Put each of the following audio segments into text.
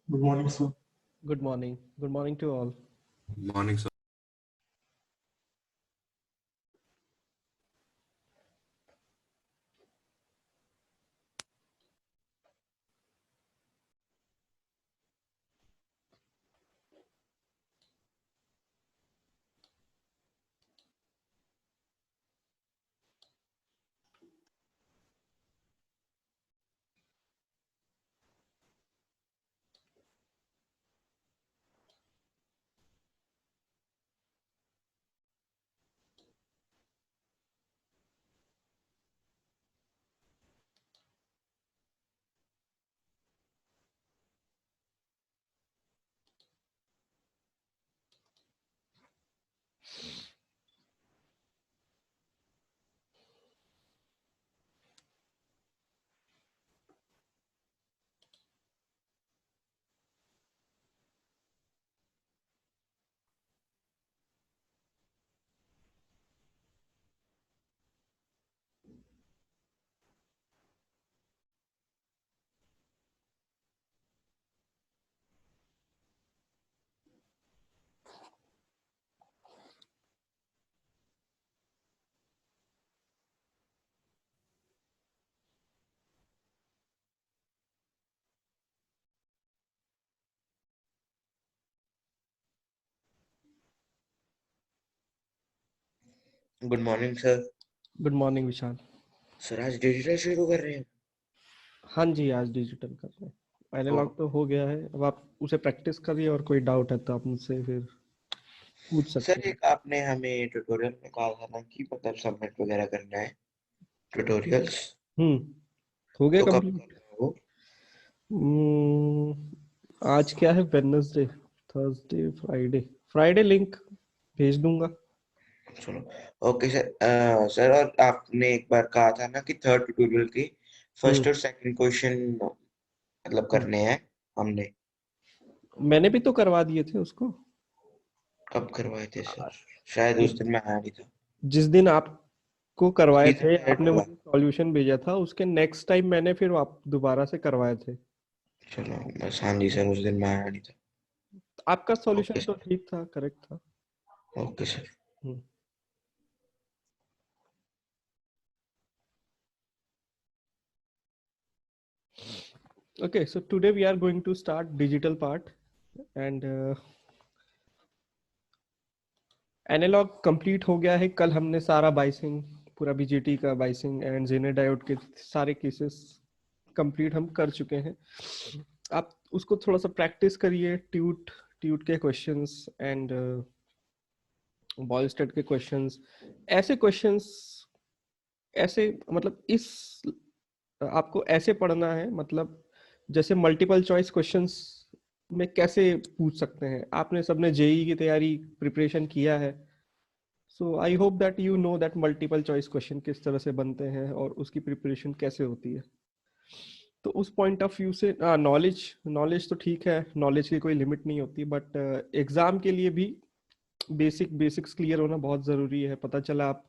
Good morning, sir. Good morning. Good morning to all. Morning, sir. Good morning sir. Good morning Vishal. Sir आज digital शुरू कर रहे हैं। हाँ जी, आज डिजिटल कर रहे हैं। एनालॉग ओह, तो हो गया है, अब आप उसे प्रैक्टिस करिए और कोई डाउट है तो आप मुझसे फिर पूछ सकते सर हैं। एक आपने हमें ट्यूटोरियल में कहा था ना कि मतलब सबमिट वगैरह करना है ट्यूटोरियल्स, हम्म, हो गया तो कब कंप्लीट। करना है वो? आज क्या है? Wednesday, Thursday, Friday. Friday link भेज दूंगा। चलो, ओके सर। सर और आपने एक बार कहा था ना कि थर्ड ट्यूटोरियल की फर्स्ट हम्म और सेकंड क्वेश्चन मतलब हम्म। करने हैं हमने। मैंने भी तो करवा दिए थे उसको। कब करवाए थे सर? शायद उस एक दिन मैं आया नहीं था। जिस दिन आपको करवाए ठीक है, थे, मैं लेट आपने होगा। मुझे सॉल्यूशन भेजा था, उसके नेक्स्ट टाइम मैंने फिर आप दोबारा से करवाए थे। चलो बस, हाँ जी सर, उस दिन मैं आया नहीं था। आपका ओके सॉल्यूशन तो सर। ठीक था, करेक्ट था। Okay sir. Hmm. Okay, so today we are going to start digital part and analogue complete हो गया है। कल हमने सारा बाइसिंग, पूरा बीजेटी का बाइसिंग एंड जेनर डायोड के सारे केसेस कंप्लीट हम कर चुके हैं। आप उसको थोड़ा सा प्रैक्टिस करिए, ट्यूट ट्यूट के क्वेश्चंस एंड बॉयस्टेड के क्वेश्चंस। ऐसे क्वेश्चंस, ऐसे मतलब इस आपको ऐसे पढ़ना है, मतलब जैसे मल्टीपल चॉइस क्वेश्चंस में कैसे पूछ सकते हैं। आपने सबने जेई की तैयारी प्रिपरेशन किया है, so I hope that you know that multiple choice question किस तरह से बनते हैं और उसकी प्रिपरेशन कैसे होती है। तो उस पॉइंट ऑफ व्यू से नॉलेज नॉलेज तो ठीक है, नॉलेज की कोई लिमिट नहीं होती, बट एग्जाम के लिए भी बेसिक्स क्लियर होना बहुत ज़रूरी है। पता चला आप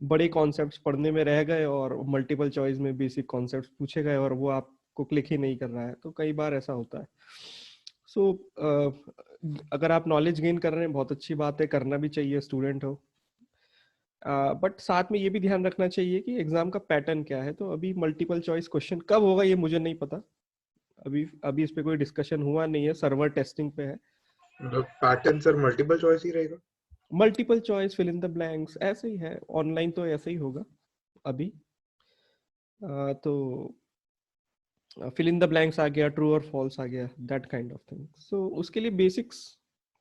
बड़े कॉन्सेप्ट्स पढ़ने में रह गए और मल्टीपल चॉइस में बेसिक कॉन्सेप्ट्स पूछे गए और वो आपको क्लिक ही नहीं कर रहा है, तो कई बार ऐसा होता है। सो अगर आप नॉलेज गेन कर रहे हैं, बहुत अच्छी बात है, करना भी चाहिए, स्टूडेंट हो। बट साथ में ये भी ध्यान रखना चाहिए कि एग्जाम का पैटर्न क्या है। तो अभी मल्टीपल चॉइस क्वेश्चन कब होगा ये मुझे नहीं पता। अभी अभी इस पे कोई डिस्कशन हुआ नहीं है, सर्वर टेस्टिंग पे है। मतलब पैटर्न सर मल्टीपल चॉइस ही रहेगा। Multiple choice, fill in the blanks, ऐसे ही है। ऑनलाइन तो ऐसे ही होगा अभी। तो फिल इन द ब्लैंक्स आ गया, ट्रू और फॉल्स आ गया, दैट काइंड ऑफ थिंग। सो उसके लिए बेसिक्स,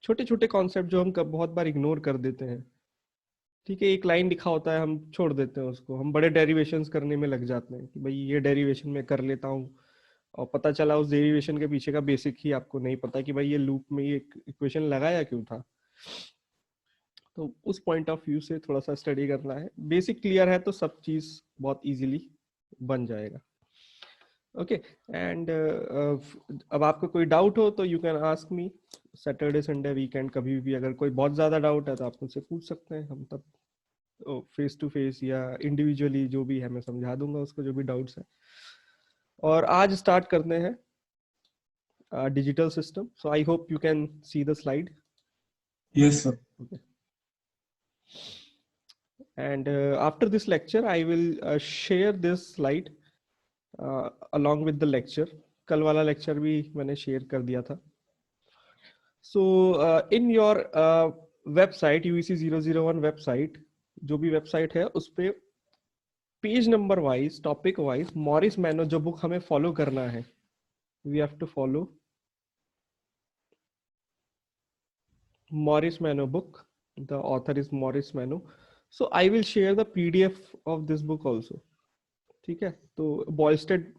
छोटे छोटे कॉन्सेप्ट जो हम बहुत बार इग्नोर कर देते हैं। ठीक है, एक लाइन लिखा होता है, हम छोड़ देते हैं उसको, हम बड़े डेरिवेशंस करने में लग जाते हैं कि भाई ये डेरिवेशन में कर लेता हूँ, और पता चला उस डेरिवेशन के पीछे का बेसिक ही आपको नहीं पता कि भाई ये लूप में ये इक्वेशन लगाया क्यों था। तो उस पॉइंट ऑफ व्यू से थोड़ा सा स्टडी करना है। बेसिक क्लियर है तो सब चीज बहुत इजीली बन जाएगा। ओके, एंड अब आपको कोई डाउट हो तो you can ask me. Saturday Sunday weekend कभी भी अगर कोई बहुत ज़्यादा डाउट है तो आप मुझसे पूछ सकते हैं, हम तब फेस टू फेस या इंडिविजुअली जो भी है मैं समझा दूंगा उसको, जो भी डाउट्स है। और आज स्टार्ट करते हैं digital system. So I hope you can see the slide. Yes, sir. Okay. And after this lecture, I will share this slide along with the lecture. कल वाला lecture भी मैंने share कर दिया था. So in your website, UEC 001 website, जो भी website है उस पे page number wise, topic wise Morris Mano जो बुक हमें फॉलो करना है, we have to follow Morris Mano book. The author is Morris Mano. So I will share the PDF of this book also. ठीक है. तो बॉयस्टेड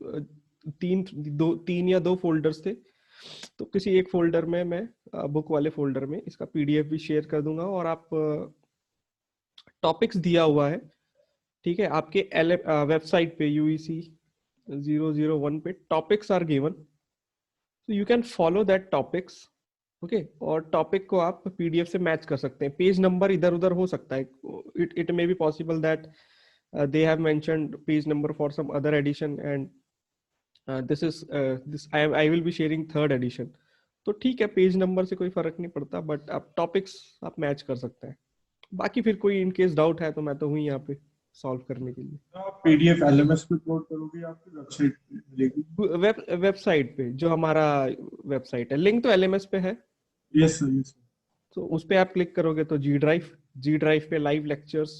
तीन या दो फोल्डर्स थे, तो किसी एक फोल्डर में मैं बुक वाले फोल्डर में इसका पीडीएफ भी शेयर कर दूंगा. और आप टॉपिक्स दिया हुआ है, ठीक है, आपके वेबसाइट पे UEC 001 पे topics are given, so you can follow that topics. Okay. और टॉपिक को आप पीडीएफ से मैच कर सकते हैं. पेज नंबर इधर उधर हो सकता है. It may be possible that they have mentioned page number for some other edition, and this I will be sharing third edition. तो ठीक है, पेज नंबर से कोई फर्क नहीं पड़ता, बट आप टॉपिक्स आप मैच कर सकते हैं. बाकी फिर कोई इन केस डाउट है तो मैं तो हूँ यहाँ पे सॉल्व करने के लिए. आप पीडीएफ एलएमएस पे अपलोड करोगे या फिर वेबसाइट पे मिलेगी? वेबसाइट पे, जो हमारा वेबसाइट है, लिंक तो LMS पे है. Yes sir, yes sir. तो उस पे आप क्लिक करोगे तो जी ड्राइव पे लाइव लेक्चर्स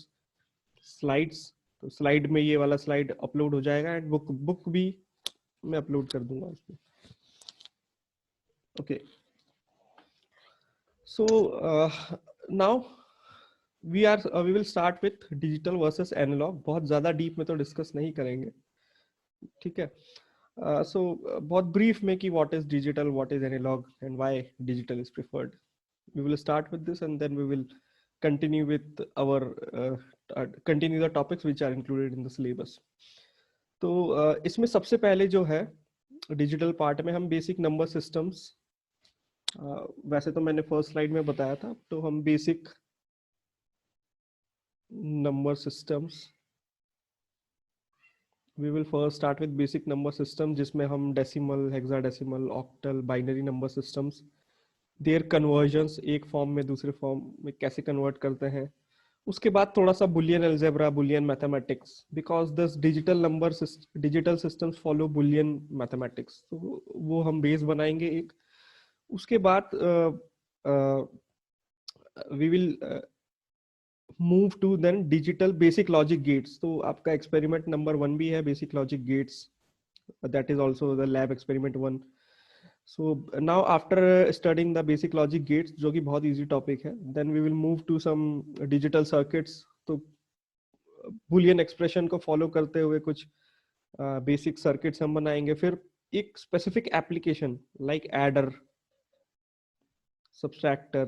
स्लाइड्स, तो स्लाइड में ये वाला स्लाइड अपलोड हो जाएगा. एंड बुक भी मैं अपलोड कर दूंगा उस पे. Okay. So now we will start with digital versus analogue. बहुत ज्यादा डीप में तो डिस्कस नहीं करेंगे, ठीक है. सो बहुत ब्रीफ में कि what is digital, what is analogue and why digital is preferred. We will start with this and then we will continue with our continue the topics which are included in the syllabus. तो इसमें सबसे पहले जो है digital part में हम basic number systems, वैसे तो मैंने फर्स्ट स्लाइड में बताया था, तो हम basic number systems, we will first start with basic number system, जिसमें हम decimal, hexadecimal, octal, binary number systems, their conversions, एक फॉर्म में दूसरे फॉर्म में कैसे कन्वर्ट करते हैं. उसके बाद थोड़ा सा Boolean algebra, Boolean mathematics, because this digital systems follow Boolean mathematics, तो वो हम बेस बनाएंगे एक. उसके बाद we will move to then digital basic logic gates. तो आपका एक्सपेरिमेंट नंबर 1 भी है basic logic gates, that is also the lab experiment 1. So now after studying the basic logic gates, जो कि बहुत easy topic है, then we will move to some digital circuits. तो boolean expression को follow करते हुए कुछ basic circuits हम बनाएंगे. फिर एक specific application like adder, subtractor,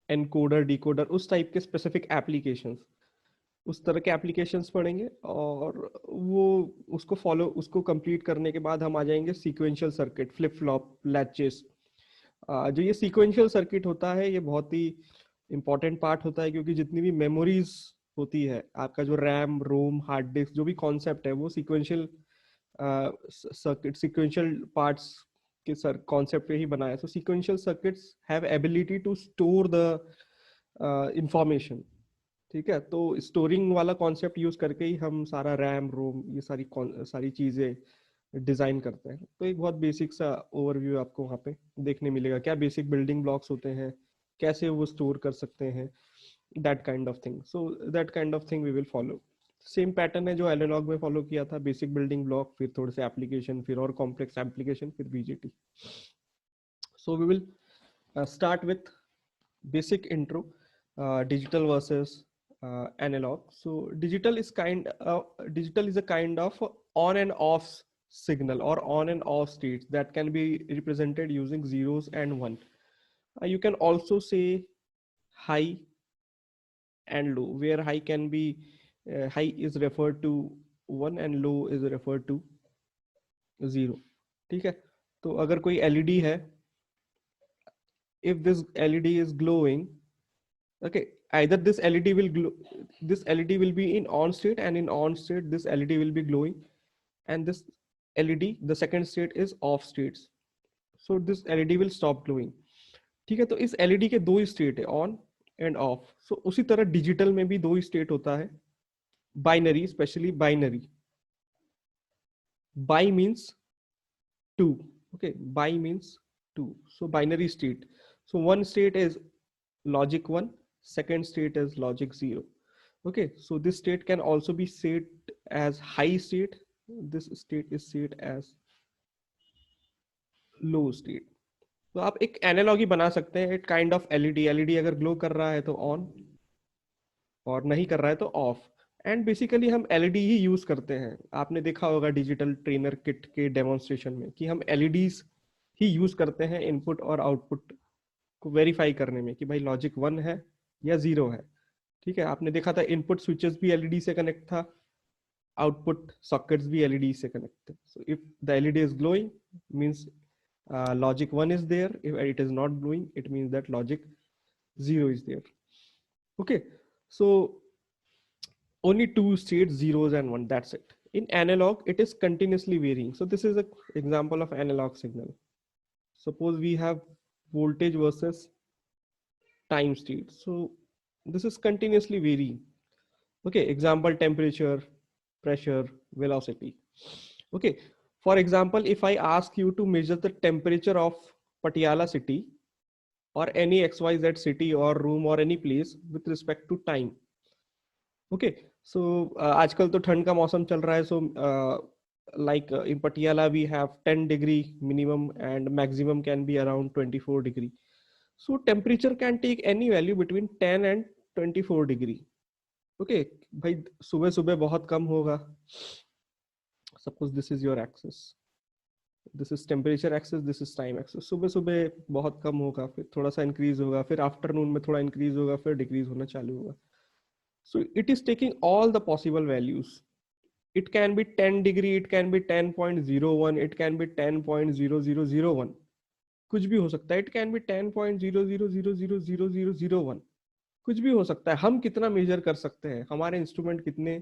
encoder, decoder, उस type के specific applications, उस तरह के एप्लीकेशंस पढ़ेंगे. और वो उसको कंप्लीट करने के बाद हम आ जाएंगे sequential circuit, flip flop, latches. जो ये सीक्वेंशियल सर्किट होता है, ये बहुत ही इंपॉर्टेंट पार्ट होता है, क्योंकि जितनी भी मेमोरीज होती है, आपका जो रैम, रोम, हार्ड डिस्क, जो भी कॉन्सेप्ट है, वो सीक्वेंशियल सर्किट, सीक्वेंशियल पार्ट्स के कॉन्सेप्ट पे ही बनाया. So sequential circuits have ability to store the information. ठीक है. तो स्टोरिंग वाला कॉन्सेप्ट यूज करके ही हम सारा रैम, रोम, ये सारी चीजें डिजाइन करते हैं. तो एक बहुत बेसिक सा ओवरव्यू आपको वहाँ पे देखने मिलेगा, क्या बेसिक बिल्डिंग ब्लॉक्स होते हैं, कैसे वो स्टोर कर सकते हैं, that kind of thing. So that kind of thing we will follow. Same pattern है जो एनालॉग में फॉलो किया था, बेसिक बिल्डिंग ब्लॉक, फिर थोड़े से एप्लीकेशन, फिर और कॉम्प्लेक्स एप्लीकेशन, फिर BJT. So we will start with basic intro, digital versus analog. So digital is a kind of on and off signal or on and off states that can be represented using zeros and 1. You can also say high and low, where high can be high is referred to 1 and low is referred to 0. ठीक है. तो अगर कोई LED है, if this LED is glowing, okay, either this LED will glow, this LED will be in on state, and in on state this LED will be glowing, and this LED, the second state is off states. So this LED will stop glowing. ठीक है, तो इस LED के दो ही state है, on end of. सो उसी तरह digital में भी दो ही स्टेट होता है, binary, specially binary. Bi means two. Okay, bi means two. So binary state. So one state is logic 1, second state is logic 0. Okay, so this state can also be set as high state. This state is set as low state. तो आप एक analogy बना सकते हैं. It kind of LED. LED अगर glow कर रहा है तो ऑन, और नहीं कर रहा है तो ऑफ. एंड बेसिकली हम एलईडी ही यूज करते हैं. आपने देखा होगा डिजिटल ट्रेनर किट के डेमोन्स्ट्रेशन में कि हम एलईडीज ही यूज करते हैं इनपुट और आउटपुट को वेरीफाई करने में कि भाई लॉजिक 1 है या 0 है. ठीक है, आपने देखा था इनपुट स्विचेस भी एलईडी से कनेक्ट था, आउटपुट सॉकेट्स भी एलईडी से कनेक्ट थे. So if the LED is glowing means logic 1 is there. If it is not glowing, it means that logic 0 is there. Okay, so only two states, zeros and 1, that's it. In analog it is continuously varying. So this is an example of analog signal. Suppose we have voltage versus time state. So this is continuously varying. Okay, example, temperature, pressure, velocity. Okay, for example, if I ask you to measure the temperature of Patiala city or any XYZ city or room or any place with respect to time. Okay, so आजकल तो ठंड का मौसम चल रहा है. So like in Patiala we have 10 degree minimum and maximum can be around 24 degree. So temperature can take any value between 10 and 24 degree. Okay, भाई सुबह सुबह बहुत कम होगा. Suppose this is your axis, this is temperature axis, this is time axis. सुबह सुबह बहुत कम होगा, फिर थोड़ा सा इंक्रीज होगा, फिर आफ्टरनून में थोड़ा इंक्रीज होगा, फिर डिक्रीज होना चालू होगा. So it is taking all the possible values. It can be 10 degree, it can be 10.01, it can be 10.0001. कुछ भी हो सकता है. It can be 10.00000001. कुछ भी हो सकता है. हम कितना मेजर कर सकते हैं, हमारे इंस्ट्रूमेंट कितने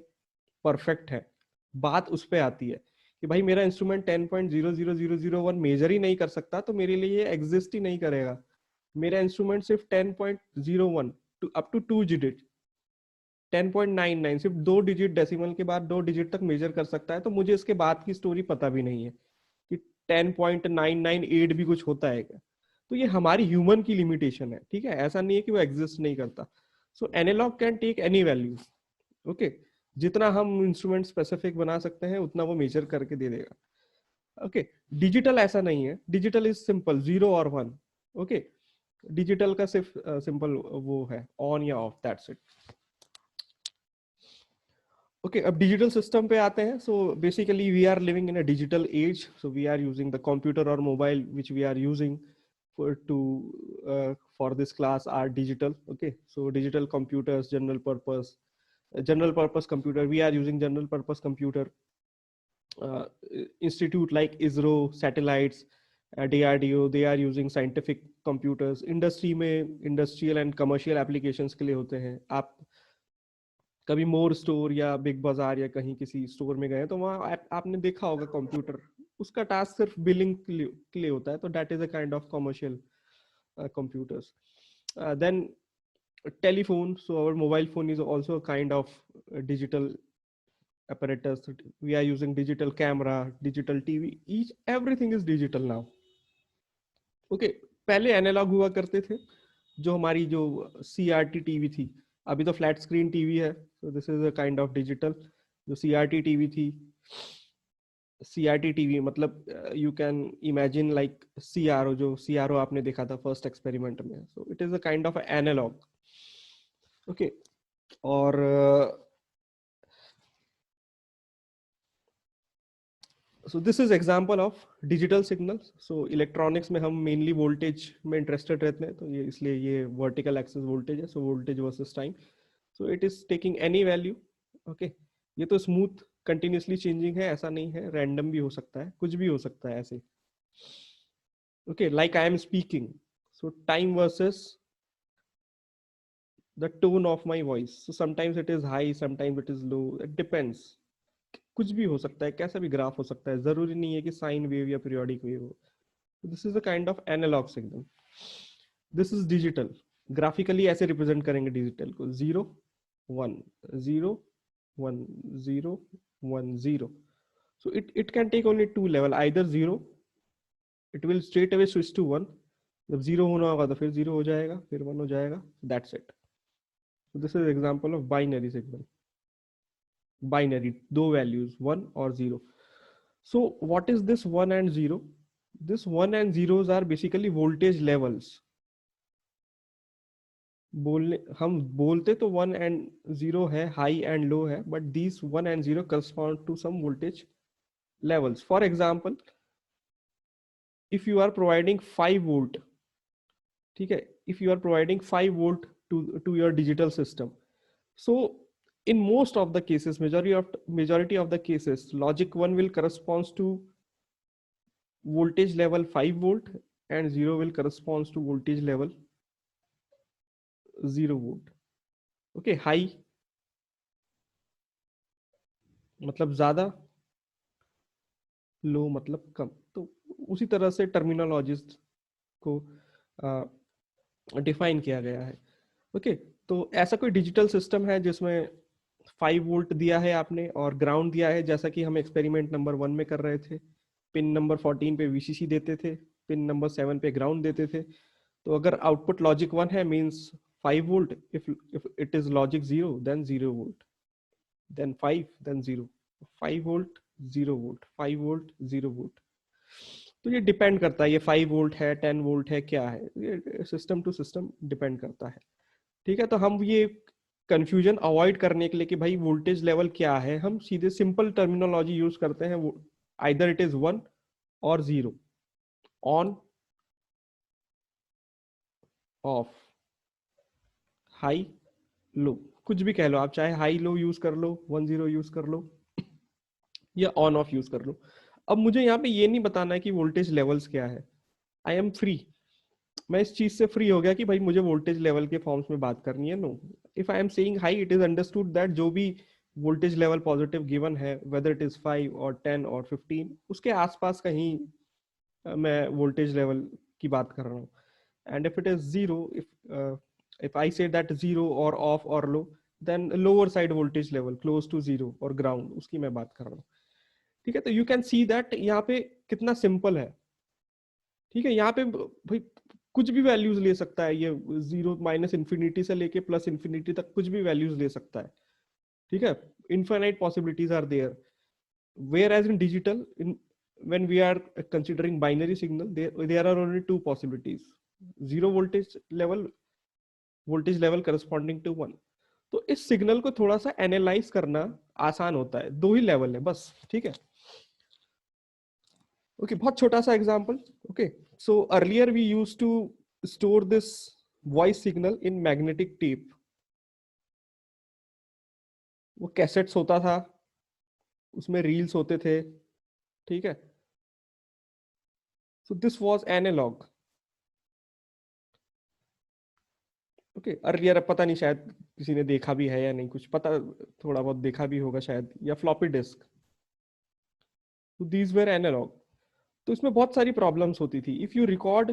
परफेक्ट है, बात उस पे आती है कि भाई मेरा इंस्ट्रूमेंट 10.00001 मेजर ही नहीं कर सकता तो मेरे लिए ये एग्जिस्ट ही नहीं करेगा. मेरा इंस्ट्रूमेंट सिर्फ 10.01 अप टू 2 डिजिट, 10.99 सिर्फ 2 डिजिट डेसिमल के बाद 2 डिजिट तक मेजर कर सकता है. तो मुझे इसके बाद की स्टोरी पता भी नहीं है कि 10.998 भी कुछ होता है क्या. तो ये हमारी ह्यूमन की लिमिटेशन है. ठीक है, ऐसा नहीं है कि वो एग्जिस्ट नहीं करता. So analog can take any value. Okay, जितना हम इंस्ट्रूमेंट स्पेसिफिक बना सकते हैं उतना वो मेजर करके दे देगा. ओके, डिजिटल ऐसा नहीं है. डिजिटल इज सिंपल 0 और 1. ओके, डिजिटल का सिर्फ सिंपल वो है ऑन या ऑफ, दैट्स इट. ओके, अब डिजिटल सिस्टम पे आते हैं. So basically we are living in a digital age. So we are using the computer और mobile which we are using for this class are digital. Okay, so digital computers, general purpose computer, we are using general purpose computer. Institute like ISRO, satellites, DRDO, they are using scientific computers. Industry में industrial and commercial applications के लिए होते हैं. आप कभी मोर store या big बाजार या कहीं किसी स्टोर में गए तो वहाँ आपने देखा होगा कंप्यूटर, उसका टास्क सिर्फ बिलिंग के लिए होता है. तो that is a kind of commercial computers. Then telephone, so our mobile phone is also a kind of digital apparatus. We are using digital camera, digital TV, everything is digital now. Okay, पहले analogue हुआ करते थे, जो हमारी जो CRT TV थी. अभी तो फ्लैट स्क्रीन टीवी है. so this is a kind of digital. जो CRT टीवी थी, CRT टीवी मतलब you can imagine like CRO, जो CRO आपने देखा था फर्स्ट एक्सपेरिमेंट में. so it is a kind of analog. Okay, और so this is example of digital signals. So electronics में हम मेनली वोल्टेज में इंटरेस्टेड रहते हैं, तो ये इसलिए ये वर्टिकल एक्सिस वोल्टेज है. So voltage versus time. So it is taking any value. Okay, ये तो स्मूथ कंटिन्यूसली चेंजिंग है, ऐसा नहीं है. रैंडम भी हो सकता है, कुछ भी हो सकता है ऐसे. Okay, like I am speaking. So time versus the tone of my voice. So sometimes it is high, sometimes it is low. It depends. कुछ भी हो सकता है, कैसा भी ग्राफ हो सकता है, जरूरी नहीं है कि साइन वेव या पीरियोडिक वेव हो। This is a kind of analog signal. This is digital. Graphically ऐसे रिप्रेजेंट करेंगे डिजिटल को, 0 1 0 1 0 1 0। So it can take only two level, either 0, it will straight away switch to 1, जब 0 होना होगा तो फिर 0 हो जाएगा, फिर 1 हो जाएगा, that's it. So this is example of binary signal. Binary, दो values 1 और 0. So what is this 1 and 0? This 1 and 0s are basically voltage levels. हम बोलते तो 1 and 0 है, हाई एंड लो है, but these 1 and 0 correspond to some voltage levels. For example, if you are providing 5 volt, ठीक है, if you are providing 5 volt to your digital system, so in most of the cases, majority of the cases, logic 1 will corresponds to voltage level 5 volt and 0 will corresponds to voltage level 0 volt. Okay, high मतलब ज्यादा, लो मतलब कम। तो उसी तरह से terminologies को define किया गया है। ओके, तो ऐसा कोई डिजिटल सिस्टम है जिसमें 5 वोल्ट दिया है आपने और ग्राउंड दिया है, जैसा कि हम एक्सपेरिमेंट नंबर 1 में कर रहे थे, पिन नंबर 14 पे वीसीसी देते थे, पिन नंबर 7 पे ग्राउंड देते थे। तो अगर आउटपुट लॉजिक 1 है means 5 volt, if it is logic 0 then 0 volt, then 5 then 0, 5 volt 0 volt, 5 volt 0 volt. तो ये डिपेंड करता है, ये 5 वोल्ट है 10 वोल्ट है क्या है, ये सिस्टम टू सिस्टम डिपेंड करता है। ठीक है, तो हम ये कंफ्यूजन अवॉइड करने के लिए कि भाई वोल्टेज लेवल क्या है, हम सीधे सिंपल टर्मिनोलॉजी यूज करते हैं, आइदर इट इज 1 और 0, ऑन ऑफ, हाई लो, कुछ भी कह लो आप, चाहे हाई लो यूज कर लो, 1 0 यूज कर लो या ऑन ऑफ यूज कर लो। अब मुझे यहाँ पे ये नहीं बताना है कि वोल्टेज लेवल्स क्या है, आई एम फ्री, मैं इस चीज से फ्री हो गया कि भाई मुझे वोल्टेज लेवल के फॉर्म्स में बात करनी है। No, if I am saying high, it is understood that जो भी वोल्टेज लेवल पॉजिटिव गिवन है, वेदर इट इज 5 और 10 और 15, उसके आसपास कहीं मैं वोल्टेज लेवल की बात कर रहा हूँ। And if it is 0, if I say that 0 or off or low, then lower side voltage level close to 0 और ground, उसकी मैं बात कर रहा हूँ। ठीक है, तो you can see that यहाँ पे कितना सिंपल है। ठीक है, यहाँ पे भाई कुछ भी वैल्यूज ले सकता है, ये 0 माइनस इन्फिनिटी से लेके प्लस इन्फिनिटी तक कुछ भी वैल्यूज ले सकता है। ठीक है, infinite possibilities are there, whereas in digital, when we are considering binary signal, there are only two possibilities, 0 voltage level corresponding to 1। तो इस सिग्नल को थोड़ा सा एनालाइज करना आसान होता है, दो ही लेवल है बस। ठीक है, ओके, बहुत छोटा सा example. Okay, so earlier we used to store this voice signal in magnetic tape, वो कैसेट्स होता था, उसमें रील्स होते थे। ठीक है, so this was analog. Okay, earlier, अब पता नहीं शायद किसी ने देखा भी है या नहीं, कुछ पता, थोड़ा बहुत देखा भी होगा शायद, या फ्लॉपी डिस्क। तो दीज वेर एनालॉग। तो इसमें बहुत सारी प्रॉब्लम्स होती थी। If you record,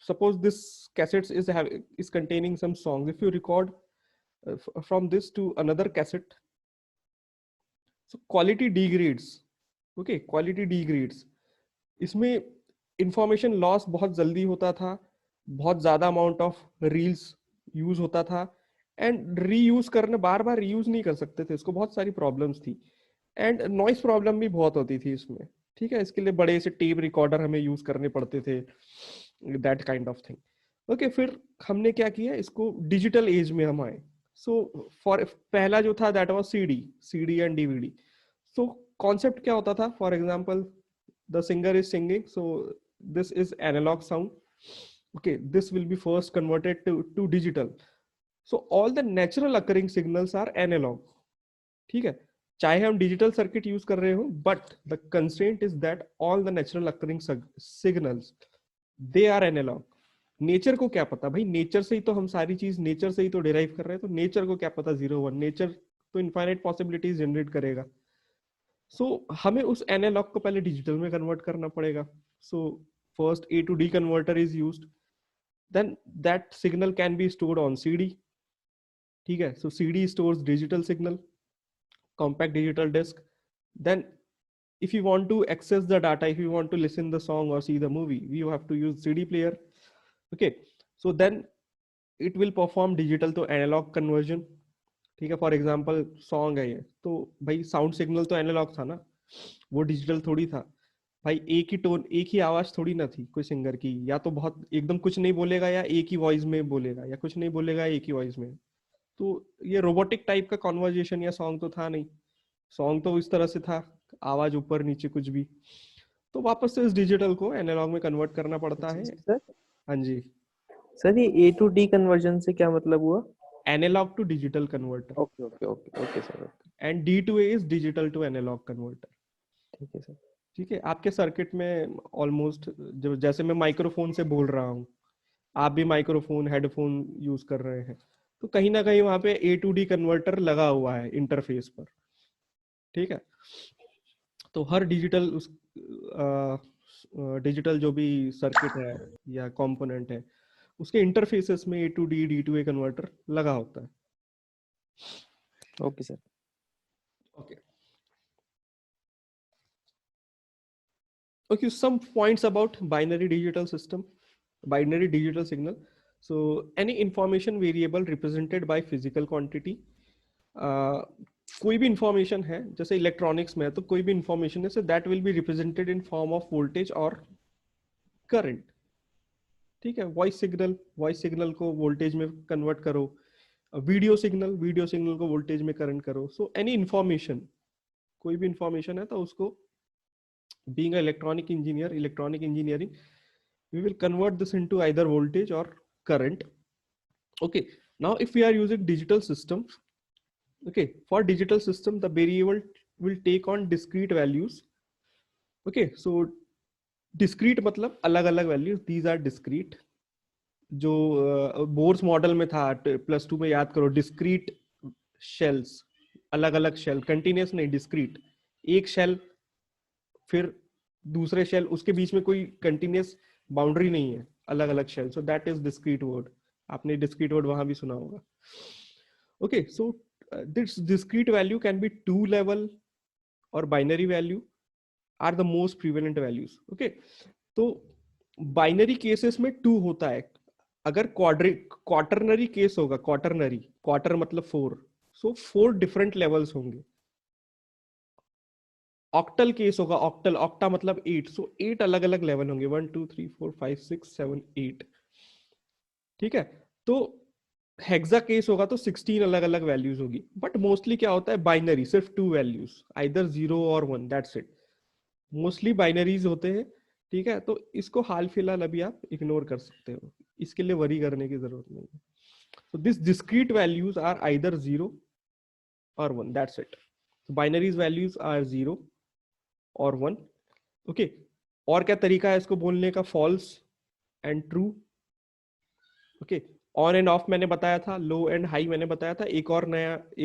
suppose this cassette is containing some songs, if you record from this to another cassette, so quality degrades। okay, quality degrades, इसमें इंफॉर्मेशन लॉस बहुत जल्दी होता था, बहुत ज्यादा अमाउंट ऑफ रील्स यूज होता था, एंड रीयूज करने, बार बार रीयूज नहीं कर सकते थे, इसको बहुत सारी प्रॉब्लम्स थी, एंड नॉइस प्रॉब्लम भी बहुत होती थी इसमें। ठीक है, इसके लिए बड़े से टेप रिकॉर्डर हमें यूज करने पड़ते थे, that kind of thing. Okay, फिर हमने क्या किया, इसको डिजिटल एज में हम आए। सो फॉर पहला जो था that was CD and DVD. So concept क्या होता था, for example the singer is singing, so this is analog sound, okay, this will be first converted to digital, so all the natural occurring signals are analog। ठीक है, चाहे हम digital circuit use कर रहे हो, but the constraint is that all the natural occurring signals they are analog. Nature को क्या पता भाई, नेचर से ही तो हम सारी चीज नेचर से ही तो डिराइव कर रहे हैं, तो नेचर को क्या पता 0 1, नेचर तो इनफाइनाइट पॉसिबिलिटीज जनरेट करेगा। सो हमें उस एनालॉग को पहले डिजिटल में कन्वर्ट करना पड़ेगा. So first A to D converter is used, then that signal can be stored on CD. ठीक है, so CD stores digital signal, compact digital disk. Then if you want to access the data, if you want to listen the song or see the movie, you have to use CD player. Okay, so then it will perform digital to analog conversion. ठीक है, for example song है ये, तो भाई sound signal तो analogue था ना, वो डिजिटल थोड़ी था भाई. एक ही टोन, एक ही आवाज थोड़ी ना थी कोई सिंगर की, या तो बहुत एकदम कुछ नहीं बोलेगा, या एक ही वॉइस में बोलेगा, या कुछ नहीं बोलेगा एक ही वॉइस में. तो ये रोबोटिक टाइप का कॉन्वर्जेशन या सॉन्ग तो था नहीं. सॉन्ग तो इस तरह से था, आवाज ऊपर नीचे कुछ भी. तो वापस से इस डिजिटल को एनालॉग में कन्वर्ट करना पड़ता है. सर हाँ जी, सर ये A to D कन्वर्जन से क्या मतलब हुआ? Analog to digital converter. Okay okay okay okay sir. And D to A is digital to analog converter. ठीक है सर. ठीक है, आपके सर्किट में ऑलमोस्ट जैसे मैं माइक्रोफोन से बोल रहा हूँ, आप भी माइक्रोफोन हेडफोन यूज कर रहे हैं, तो कहीं ना कहीं वहां पे A to D कन्वर्टर लगा हुआ है इंटरफेस पर. ठीक है, तो हर डिजिटल उस डिजिटल जो भी सर्किट है या कंपोनेंट है, उसके इंटरफेसेस में A to D D to A converter लगा होता है. Okay sir. Okay. Okay, some points about binary digital system, binary digital signal. So any information variable represented by physical quantity. कोई भी इंफॉर्मेशन है, जैसे इलेक्ट्रॉनिक्स में है, तो कोई भी इंफॉर्मेशन है, so that will be represented in form of voltage or current. ठीक है, वॉइस सिग्नल को वोल्टेज में कन्वर्ट करो, वीडियो सिग्नल को वोल्टेज में करंट करो. सो एनी इंफॉर्मेशन, कोई भी इंफॉर्मेशन है तो उसको being an electronic engineering, we will convert this into either voltage or current. Okay, now if we are using digital systems, okay, for digital system the variable will take on discrete values. Okay, so discrete मतलब अलग अलग values, these are discrete. जो Bohr's model में था +2 में, याद करो, discrete shells, अलग अलग शेल, कंटिन्यूस नहीं, डिस्क्रीट. एक शेल फिर दूसरे शेल, उसके बीच में कोई कंटिन्यूस बाउंड्री नहीं है, अलग अलग shell. So that is discrete word. आपने डिस्क्रीट वर्ड वहां भी सुना होगा. Okay, so this discrete value can be 2 level और binary value are the most prevalent values. Okay, तो बाइनरी केसेस में 2 होता है. अगर क्वार्टरनरी केस होगा, क्वार्टर मतलब 4, सो 4 डिफरेंट लेवल्स होंगे. ऑक्टल केस होगा, ऑक्टा मतलब 8, सो 8 अलग अलग लेवल होंगे, 1 2 3 4 5 6 7 8. ठीक है, तो हेक्सा केस होगा तो 16 अलग अलग वैल्यूज होगी. बट मोस्टली क्या होता है, बाइनरी सिर्फ 2 वैल्यूज, आइदर 0 और 1, दैट्स इट. मोस्टली बाइनरीज होते हैं. ठीक है, तो इसको हाल फिलहाल अभी आप इग्नोर कर सकते हो, इसके लिए वरी करने की जरूरत नहीं है. So this discrete values are either 0 or 1, that's it. So binaries values are 0 or 1. Okay, और क्या तरीका है इसको बोलने का, false and true. Okay, on end of मैंने बताया था, लो एंड हाई मैंने बताया था. एक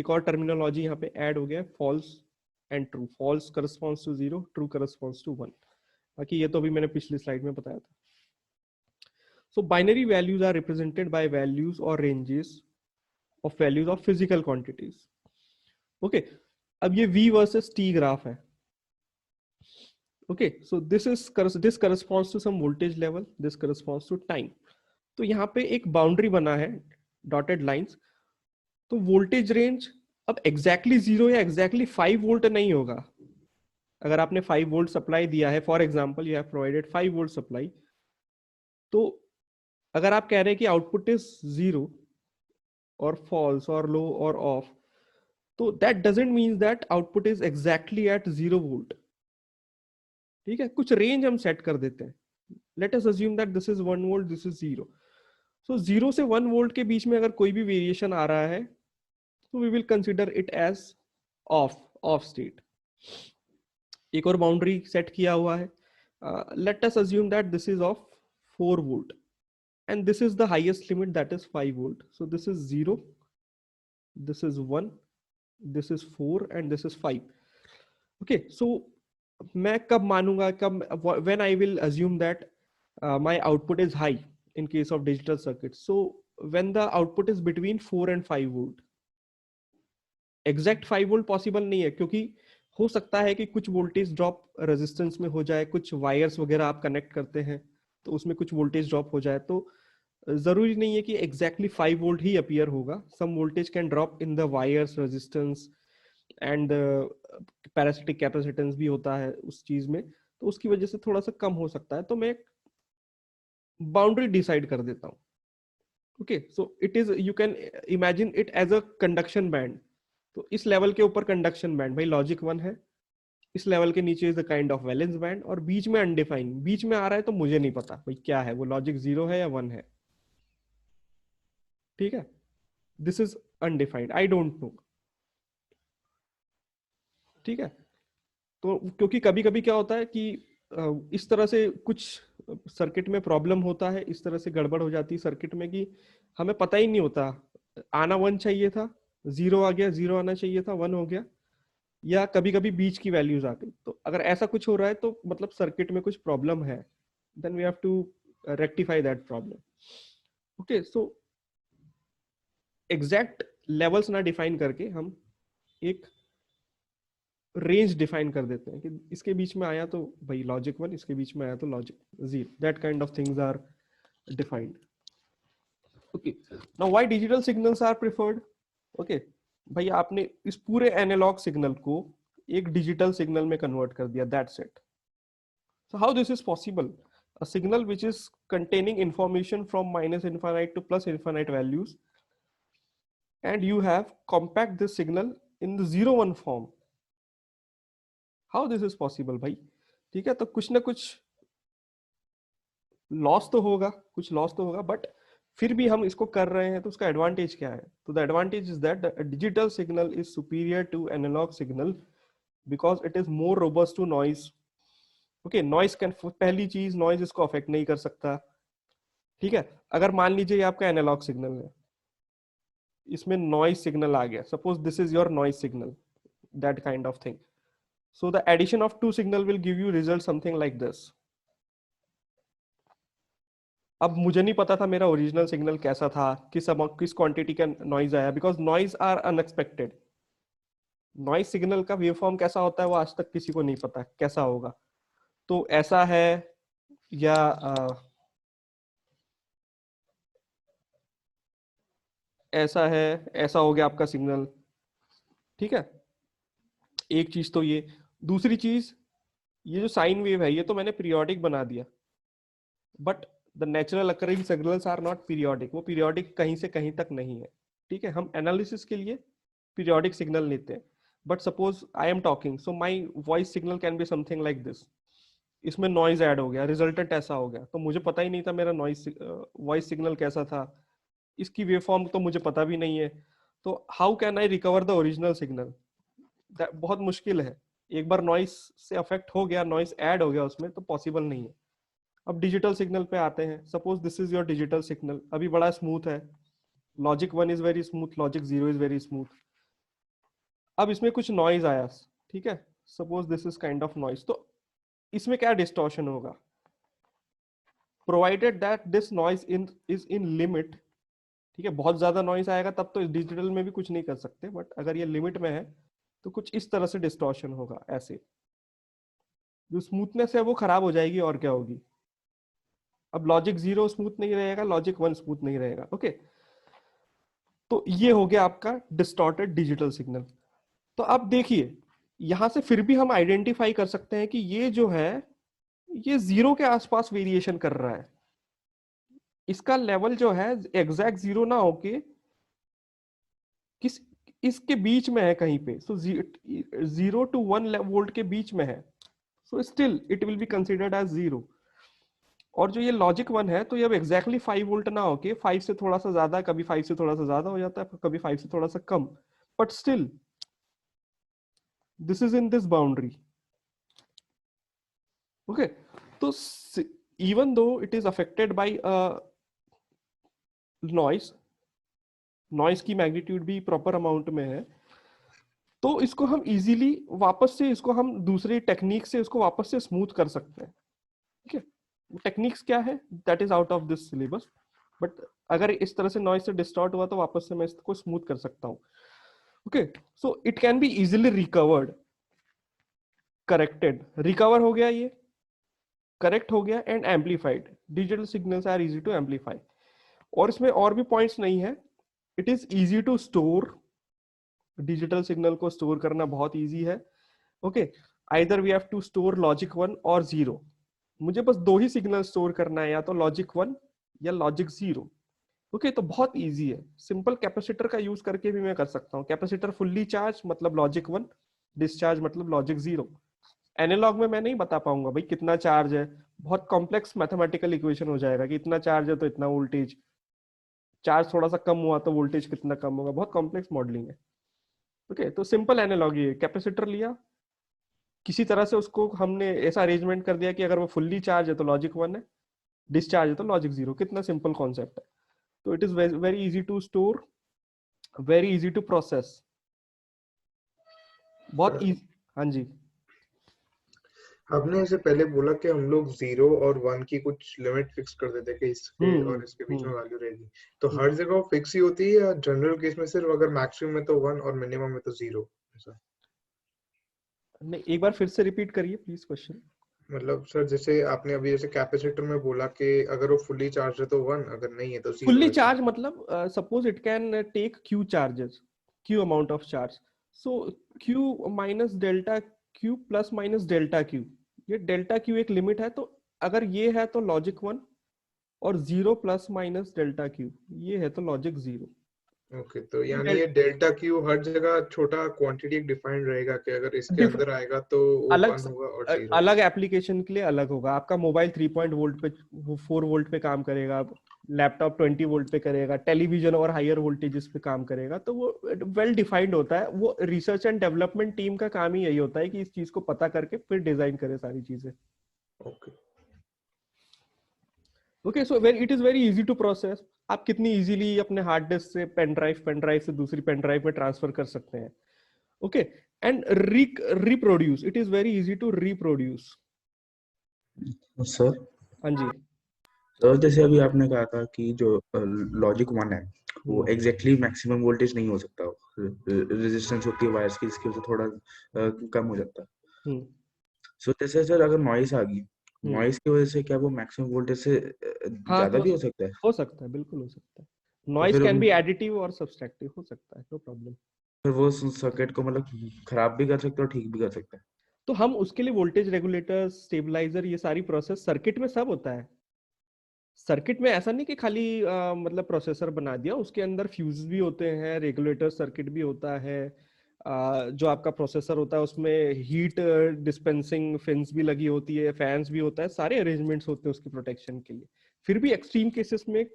और टर्मिनोलॉजी यहाँ पे ऐड हो गया, false and true. False corresponds to 0, true corresponds to 1. बाकी ये तो अभी मैंने पिछली स्लाइड में बताया था. So binary values are represented by values or ranges of values of physical quantities. Okay, अब ये V versus T ग्राफ है. Okay, so this corresponds to some voltage level, this corresponds to time. तो यहाँ पे एक boundary बना है, dotted lines. तो वोल्टेज रेंज अब एग्जैक्टली 0 या एग्जैक्टली 5 वोल्ट नहीं होगा. अगर आपने 5 वोल्ट सप्लाई दिया है, for example you have provided 5 volt supply, तो अगर आप कह रहे हैं कि आउटपुट इज 0 और फॉल्स और लो और ऑफ, तो that doesn't mean that output is exactly at 0 volt. ठीक है, कुछ रेंज हम सेट कर देते हैं. Late us assume that this is 1 volt, this is 0. सो 0 से 1 वोल्ट के बीच में अगर कोई भी वेरिएशन आ रहा है, तो we will consider it as off state. एक और बाउंड्री सेट किया हुआ है. Let us assume that this is of 4 volt and this is the highest limit, that is 5 volt. So this is 0, this is 1, this is 4, and this is 5. Okay so मैं कब मानूंगा, कब, when I will assume that my output is high in case of digital circuit? So when the output is between 4 and 5 volt. Exact 5 volt possible नहीं है, क्योंकि हो सकता है कि कुछ वोल्टेज ड्रॉप रेजिस्टेंस में हो जाए, कुछ वायर्स वगैरह आप कनेक्ट करते हैं तो उसमें कुछ वोल्टेज ड्रॉप हो जाए, तो जरूरी नहीं है कि एग्जैक्टली 5 वोल्ट ही अपीयर होगा। Some voltage can drop in the wires resistance and parasitic capacitance भी होता है उस चीज में, तो उसकी वजह से थोड़ा सा कम हो सकता है। तो मैं बाउंड्री डिसाइड कर देता हूँ। Okay so it is, you can imagine it as a conduction band. तो इस लेवल के ऊपर कंडक्शन बैंड भाई लॉजिक 1 है, इस लेवल के नीचे is the kind of valence band, और बीच में अनडिफाइंड, बीच में आ रहा है तो मुझे नहीं पता भाई क्या है वो, लॉजिक 0 है या 1 है। ठीक है, this is undefined, I don't know. ठीक है, तो क्योंकि कभी कभी क्या होता है कि इस तरह से कुछ सर्किट में प्रॉब्लम होता है, इस तरह से गड़बड़ हो जाती है सर्किट में कि हमें पता ही नहीं होता, आना 1 चाहिए था 0 आ गया, 0 आना चाहिए था 1 हो गया, या कभी कभी बीच की वैल्यूज आ गई। तो अगर ऐसा कुछ हो रहा है तो मतलब सर्किट में कुछ प्रॉब्लम है, then we have to rectify that problem. Okay so exact levels ना डिफाइन करके हम एक रेंज डिफाइन कर देते हैं कि इसके बीच में आया तो भाई लॉजिक 1, इसके बीच में आया तो logic 0, that kind of things are defined. Okay now why digital signals are preferred? Okay भाई आपने इस पूरे एनालॉग सिग्नल को एक डिजिटल सिग्नल में कन्वर्ट कर दिया, that's it. So how this is possible? A signal which is containing information from -infinite to +infinite values, and you have compact this signal in the 0-1 form. How this is possible भाई? ठीक है, तो कुछ ना कुछ loss तो होगा, कुछ लॉस तो होगा, बट फिर भी हम इसको कर रहे हैं तो उसका एडवांटेज क्या है? तो the advantage is that the digital signal is superior to analog signal because it is more robust to noise. Okay, noise can, पहली चीज नॉइज इसको अफेक्ट नहीं कर सकता। ठीक है, अगर मान लीजिए ये आपका एनालॉग सिग्नल है, इसमें नॉइज सिग्नल आ गया, suppose this is your noise signal, that kind of thing, so the addition of 2 signal will give you result something like this. अब मुझे नहीं पता था मेरा ओरिजिनल सिग्नल कैसा था, किस क्वांटिटी का नॉइज आया, because noise are unexpected. Noise signal का वेवफॉर्म कैसा होता है वो आज तक किसी को नहीं पता कैसा होगा। तो ऐसा है या ऐसा है, ऐसा हो गया आपका सिग्नल। ठीक है, एक चीज तो ये, दूसरी चीज ये जो साइन वेव है ये तो मैंने पीरियोडिक बना दिया, but the natural occurring signals are not periodic, वो पीरियोडिक कहीं से कहीं तक नहीं है। ठीक है, हम एनालिसिस के लिए पीरियोडिक सिग्नल लेते हैं, but suppose I am talking, so my voice signal can be something like this, इसमें नॉइज ऐड हो गया, रिजल्टेंट ऐसा हो गया, तो मुझे पता ही नहीं था मेरा नॉइज वॉइस सिग्नल कैसा था, इसकी वेवफॉर्म तो मुझे पता भी नहीं है, तो how can I recover the original signal? बहुत मुश्किल है। एक बार नॉइज से अफेक्ट हो गया, नॉइज ऐड हो गया उसमें, तो पॉसिबल नहीं है। अब डिजिटल सिग्नल पे आते हैं, suppose this is your digital signal, अभी बड़ा स्मूथ है, logic 1 is very smooth, logic 0 is very smooth. अब इसमें कुछ नॉइज आया, ठीक है, suppose this is kind of noise, तो इसमें क्या डिस्टॉर्शन होगा? Provided that this noise is in limit. ठीक है, बहुत ज्यादा नॉइज आएगा तब तो डिजिटल में भी कुछ नहीं कर सकते, बट अगर ये लिमिट में है तो कुछ इस तरह से डिस्टॉर्शन होगा, ऐसे जो स्मूथनेस है वो खराब हो जाएगी, और क्या होगी? अब लॉजिक 0 स्मूथ नहीं रहेगा, लॉजिक 1 स्मूथ नहीं रहेगा। ओके, तो ये हो गया आपका डिस्टॉर्टेड डिजिटल सिग्नल। तो अब देखिए यहां से फिर भी हम आइडेंटिफाई कर सकते हैं कि ये जो है ये 0 के आसपास वेरिएशन कर रहा है, इसका लेवल जो है एग्जैक्ट 0 ना होके किस इसके बीच में है कहीं पे, सो 0 to 1 वोल्ट के बीच में है, so still it will be considered as 0। और जो ये लॉजिक 1 है तो ये अब एग्जैक्टली 5 वोल्ट ना होके 5 से थोड़ा सा ज्यादा, कभी 5 से थोड़ा सा ज्यादा हो जाता है, कभी 5 से थोड़ा सा कम, but still this is in this boundary. Okay, तो even though it is affected by noise, noise की मैग्नीट्यूड भी प्रॉपर अमाउंट में है, तो इसको हम इजीली वापस से इसको हम दूसरी टेक्निक से इसको वापस से स्मूथ कर सकते हैं। ठीक है, टेक्निक्स क्या है that is out of this syllabus, but अगर इस तरह से नॉइज से डिस्टॉर्ट हुआ तो वापस से मैं इसको स्मूथ कर सकता हूँ। Okay, so it can be easily recovered, corrected, recover हो गया, ये करेक्ट हो गया, and amplified. Digital signals are easy to amplify. और इसमें और भी पॉइंट्स नहीं है। It is easy to store, digital signal को स्टोर करना बहुत इजी है। Okay, either we have to store logic 1 और 0। मुझे बस दो ही सिग्नल स्टोर करना है, या तो लॉजिक 1 या लॉजिक 0। ओके, तो बहुत इजी है। सिंपल कैपेसिटर का यूज करके भी मैं कर सकता हूँ। कैपेसिटर फुल्ली चार्ज मतलब लॉजिक 1, डिस्चार्ज मतलब लॉजिक 0। एनालॉग में मैं नहीं बता पाऊंगा भाई कितना चार्ज है, बहुत कॉम्प्लेक्स मैथमेटिकल इक्वेशन हो जाएगा कि इतना चार्ज है तो इतना वोल्टेज, चार्ज थोड़ा सा कम हुआ तो वोल्टेज कितना कम होगा, बहुत कॉम्प्लेक्स मॉडलिंग है। ओके, तो सिंपल एनालॉग ये, कैपेसिटर लिया, किसी तरह से उसको हमने ऐसा अरेंजमेंट कर दिया कि अगर वो फुल्ली चार्ज है तो लॉजिक 1 है, डिस्चार्ज है तो लॉजिक 0। कितना सिंपल कॉन्सेप्ट है। तो it is very easy to store, very easy to process, बहुत इजी। हाँ जी, आपने ऐसे पहले बोला कि हम लोग 0 और 1 की कुछ लिमिट फिक्स कर देते हैं कि इसके और इसके बीच में वैल्यू रहेगी, तो हर जगह फिक्स ही होती है या जनरल केस में सिर्फ अगर मैक्सिमम है तो 1 और मिनिमम है तो 0? ऐसा नहीं, एक बार फिर से रिपीट करिए प्लीज क्वेश्चन। मतलब सर जैसे आपने अभी जैसे कैपेसिटर में बोला कि अगर वो फुल्ली चार्ज है तो 1, अगर नहीं है तो 0 फुल्ली ऐसा। चार्ज मतलब suppose it can take q charges, q amount of charge, so q minus delta q plus minus delta q, ये डेल्टा q एक लिमिट है। तो अगर ये है तो लॉजिक 1, और 0 प्लस माइनस डेल्टा q, ये है तो लॉजिक 0। ओके, तो यानी ये डेल्टा क्यू हर जगह छोटा क्वांटिटी एक डिफाइंड रहेगा कि अगर इसके अंदर आएगा तो वो अलग 1 होगा और 0। अलग एप्लीकेशन के लिए अलग होगा। आपका मोबाइल 3 वोल्ट पे, 4 वोल्ट पे काम करेगा, लैपटॉप 20 वोल्ट पे करेगा, टेलीविजन और हायर वोल्टेजेस पे काम करेगा। तो वो वेल डिफाइंड होता है। वो रिसर्च एंड डेवलपमेंट टीम का काम ही यही होता है कि इस चीज को पता करके फिर डिजाइन करे सारी चीजें। Okay, okay, so it is very easy to process. आप कितनी इजीली अपने हार्ड डिस्क से पेन ड्राइव से दूसरी पेन ड्राइव में ट्रांसफर कर सकते हैं। Okay, and reproduce, it is very easy to reproduce. Sir हाँ जी, सर जैसे अभी आपने कहा था कि जो लॉजिक 1 है वो एग्जैक्टली मैक्सिमम वोल्टेज नहीं हो सकता, रेजिस्टेंस होती है वायर्स की जिसकी वजह से थोड़ा कम हो जाता है। सो जैसे सर अगर नॉइस आ गई, नॉइस की वजह से क्या वो मैक्सिमम वोल्टेज से हाँ, ज्यादा भी हो सकता है? हो सकता है, बिल्कुल हो सकता है। तो नॉइज फिर कैन बी एडिटिव और सब्सट्रैक्टिव, हो सकता है, नो प्रॉब्लम। फिर वो सर्किट को मतलब खराब भी कर सकता है और ठीक भी कर सकता है। तो हम उसके लिए वोल्टेज रेगुलेटर, स्टेबलाइजर, ये सारी प्रोसेस सर्किट में सब होता है। सर्किट में ऐसा नहीं कि खाली मतलब प्रोसेसर बना दिया, उसके अंदर फ्यूज भी होते हैं, रेगुलेटर सर्किट भी होता है, जो आपका प्रोसेसर होता है उसमें हीट डिस्पेंसिंग फिन्स भी लगी होती है, फैंस भी होता है, सारे अरेंजमेंट्स होते हैं उसकी प्रोटेक्शन के लिए। फिर भी एक्सट्रीम केसेस में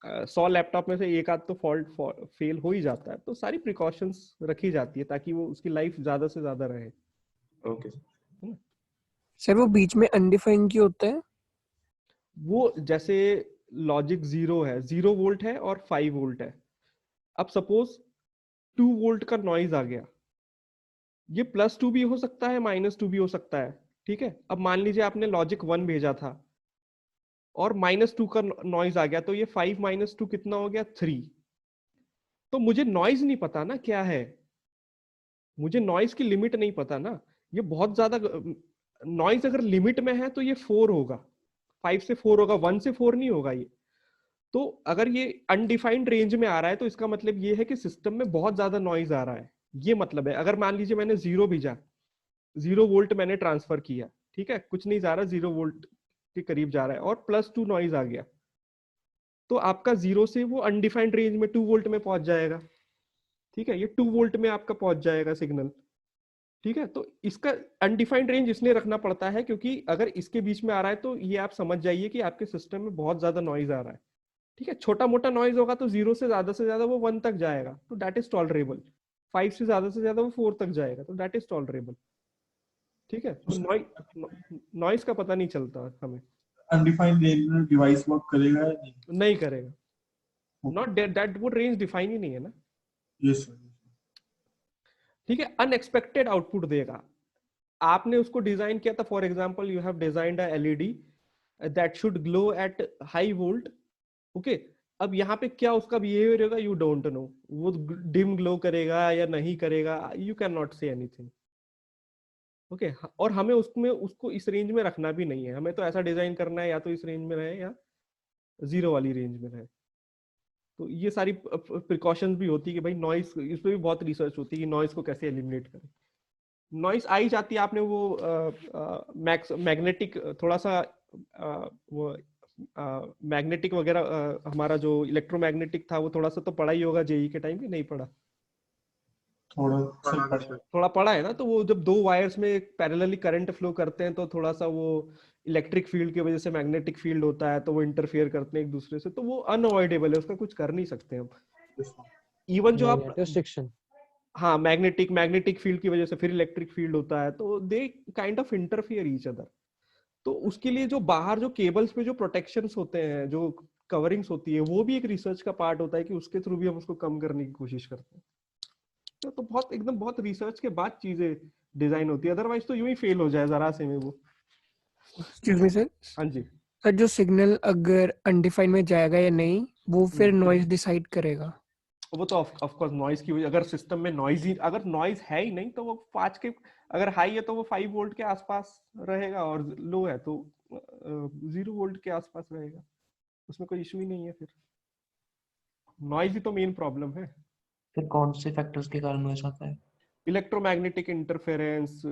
100 लैपटॉप में से एक आध तो फॉल्ट फेल हो ही जाता है, तो सारी प्रिकॉशंस रखी जाती है ताकि वो उसकी लाइफ ज्यादा से ज्यादा रहे। ओके सर वो बीच में अनडिफाइंड क्यों होता है? वो जैसे लॉजिक 0 है, 0 वोल्ट है और 5 वोल्ट है। अब सपोज 2 वोल्ट का नॉइज आ गया, ये +2 भी हो सकता है, -2 भी हो सकता है। ठीक है, अब मान लीजिए आपने लॉजिक 1 भेजा था और -2 का नॉइज आ गया, तो ये 5 - 2 कितना हो गया, 3। तो मुझे नॉइज नहीं पता ना क्या है, मुझे नॉइज की लिमिट नहीं पता ना। ये बहुत ज्यादा नॉइज अगर लिमिट में है तो ये 4 होगा, 5 से 4 होगा, 1 से 4 नहीं होगा ये। तो अगर ये अनडिफाइंड रेंज में आ रहा है तो इसका मतलब ये है कि सिस्टम में बहुत ज्यादा नॉइज आ रहा है, ये मतलब है। अगर मान लीजिए मैंने 0 भेजा, 0 वोल्ट मैंने ट्रांसफर किया, ठीक है, कुछ नहीं जा रहा, 0 वोल्ट के करीब जा रहा है, और +2 नॉइज आ गया, तो आपका 0 से वो अनडिफाइंड रेंज में 2 वोल्ट में पहुंच जाएगा। ठीक है, ये 2 वोल्ट में आपका पहुंच जाएगा सिग्नल। ठीक है, तो इसका अनडिफाइंड रेंज इसलिए रखना पड़ता है क्योंकि अगर इसके बीच में आ रहा है तो ये आप समझ जाइए कि आपके सिस्टम में बहुत ज्यादा नॉइज आ रहा है। ठीक है, छोटा मोटा नॉइज होगा तो 0 से ज्यादा वो 1 तक जाएगा, तो दैट इज टॉलरेबल। 5 से ज्यादा वो 4 तक जाएगा, तो दैट इज टॉलरेबल। ठीक है, तो नॉइज का पता नहीं चलता हमें। अनडिफाइंड रेंज में डिवाइस वर्क करेगा या नहीं? नहीं करेगा, नॉट दैट, वो रेंज डिफाइन ही नहीं है ना। Yes sir. ठीक है, अनएक्सपेक्टेड आउटपुट देगा। आपने उसको डिजाइन किया था, for example you have designed a LED that should glow at high volt, okay. अब यहाँ पे क्या उसका बिहेवियर होगा, यू डोंट नो, वो डिम ग्लो करेगा या नहीं करेगा, you can not say anything, okay. और हमें उसमें उसको इस रेंज में रखना भी नहीं है, हमें तो ऐसा डिजाइन करना है या तो इस रेंज में रहे या 0 वाली रेंज में रहे। तो ये सारी प्रिकॉशंस भी होती है कि भाई नॉइस, इस पे भी बहुत रिसर्च होती है कि नॉइस को कैसे एलिमिनेट करें। नॉइस आई जाती है, आपने वो मैग्नेटिक थोड़ा सा वो मैग्नेटिक वगैरह, हमारा जो इलेक्ट्रोमैग्नेटिक था वो थोड़ा सा तो पढ़ा ही होगा जेई के टाइम, भी नहीं पढ़ा? थोड़ा पढ़ा है ना। तो वो जब दो वायर्स में पैरेलली करंट फ्लो करते हैं तो थोड़ा सा वो इलेक्ट्रिक फील्ड की वजह से मैग्नेटिक फील्ड होता है, तो वो इंटरफेयर करते हैं एक दूसरे से, तो वो अनअवॉइडेबल है, उसका कुछ कर नहीं सकते हम। इवन जो आप रिस्ट्रिक्शन, हाँ, मैग्नेटिक फील्ड की वजह से फिर इलेक्ट्रिक फील्ड होता है, तो they kind of interfere each other. तो उसके लिए जो बाहर जो केबल्स पे जो प्रोटेक्शंस होते हैं, जो कवरिंग्स होती है, वो भी एक रिसर्च का पार्ट होता है कि उसके थ्रू भी हम उसको कम करने की कोशिश करते हैं। तो बहुत एकदम बहुत रिसर्च के बाद चीजें डिजाइन होती है, अदरवाइज तो यूं ही फेल हो जाए जरा से में वो। Excuse me sir. हाँ जी सर, जो सिग्नल अगर अनडिफाइंड में जाएगा या नहीं, वो फिर नॉइज डिसाइड करेगा? वो तो ऑफ कोर्स नॉइज की वजह, अगर सिस्टम में नॉइज ही, अगर नॉइज है ही नहीं तो वो 5 के, अगर हाई है तो वो 5 वोल्ट के आसपास रहेगा, और लो है तो 0 वोल्ट के आसपास रहेगा, उसमें कोई इशू ही नहीं है। फिर नॉइज ही तो मेन प्रॉब्लम है। फिर कौन से फैक्टर्स के कारण नॉइज आता है? इलेक्ट्रोमैग्नेटिक इंटरफेरेंस,